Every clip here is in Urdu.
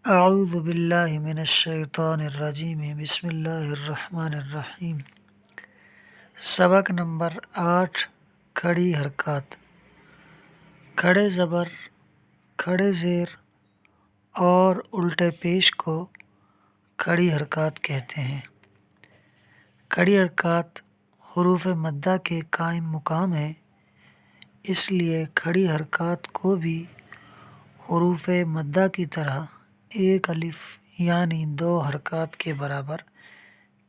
اعوذ باللہ من الشیطان الرجیم بسم اللہ الرحمن الرحیم۔ سبق نمبر 8، کھڑی حرکات۔ کھڑے زبر، کھڑے زیر اور الٹے پیش کو کھڑی حرکات کہتے ہیں۔ کھڑی حرکات حروف مدہ کے قائم مقام ہیں، اس لیے کھڑی حرکات کو بھی حروف مدہ کی طرح ایک الف یعنی 2 حرکات کے برابر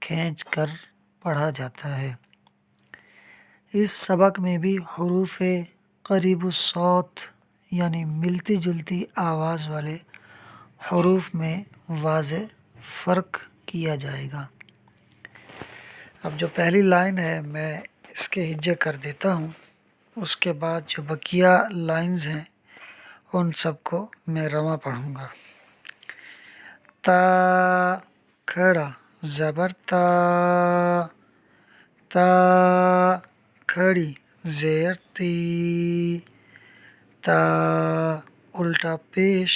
کھینچ کر پڑھا جاتا ہے۔ اس سبق میں بھی حروف قریب الصوت یعنی ملتی جلتی آواز والے حروف میں واضح فرق کیا جائے گا۔ اب جو پہلی لائن ہے میں اس کے ہجے کر دیتا ہوں، اس کے بعد جو بقیہ لائنز ہیں ان سب کو میں رواں پڑھوں گا۔ تا، کھڑا زبر تا، تا کھڑی زیر تی، تا الٹا پیش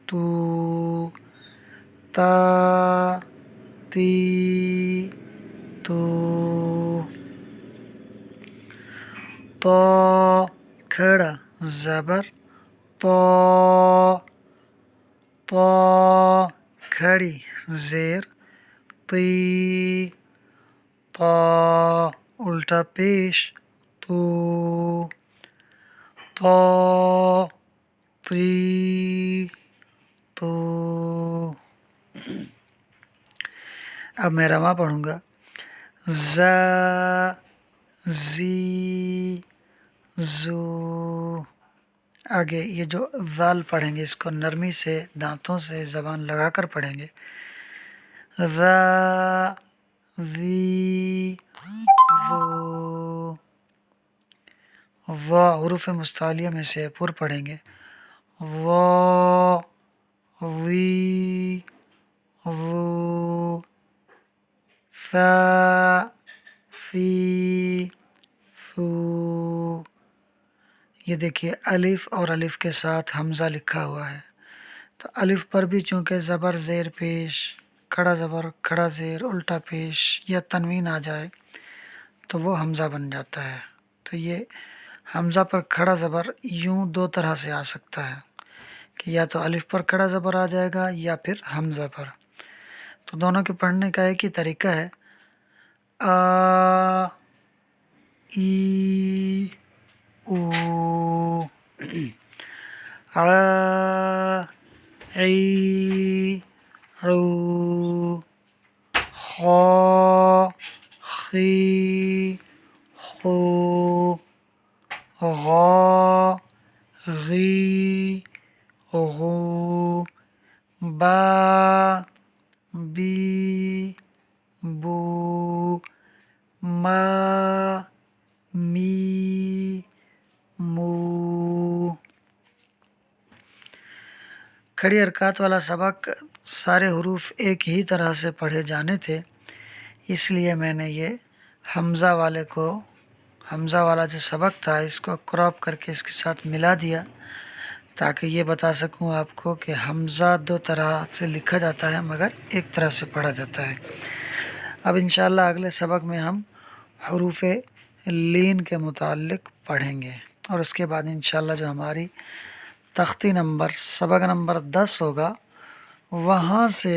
تو، تا تی تو، تو کھڑا زبر تو، تو کھڑی زیر تی، تو الٹا پیش تو، تو تی تو۔ اب میں رواں پڑھوں گا۔ ز، زی، زو۔ آگے یہ جو ذال پڑھیں گے اس کو نرمی سے دانتوں سے زبان لگا کر پڑھیں گے۔ ذا، ذی، ذو۔ وا حروف مستعلیہ میں سے پر پڑھیں گے۔ وا، وی، وو۔ ثا، فی، ثو۔ یہ دیکھیے الف اور الف کے ساتھ حمزہ لکھا ہوا ہے، تو الف پر بھی چونکہ زبر زیر پیش، کھڑا زبر کھڑا زیر الٹا پیش یا تنوین آ جائے تو وہ حمزہ بن جاتا ہے۔ تو یہ حمزہ پر کھڑا زبر یوں 2 طرح سے آ سکتا ہے کہ یا تو الف پر کھڑا زبر آ جائے گا یا پھر حمزہ پر۔ تو دونوں کے پڑھنے کا ایک ہی طریقہ ہے، آ، ای، او، آ، ای، عو، خا، خی، خو، غا، غی، غو، با، بی، بو، ما، می، مو۔ کھڑی حرکات والا سبق سارے حروف ایک ہی طرح سے پڑھے جانے تھے، اس لیے میں نے یہ حمزہ والا جو سبق تھا اس کو کراپ کر کے اس کے ساتھ ملا دیا تاکہ یہ بتا سکوں آپ کو کہ حمزہ 2 طرح سے لکھا جاتا ہے مگر ایک طرح سے پڑھا جاتا ہے۔ اب انشاءاللہ اگلے سبق میں ہم حروف لین کے متعلق پڑھیں گے، اور اس کے بعد انشاءاللہ جو ہماری تختی نمبر سبق نمبر 10 ہوگا وہاں سے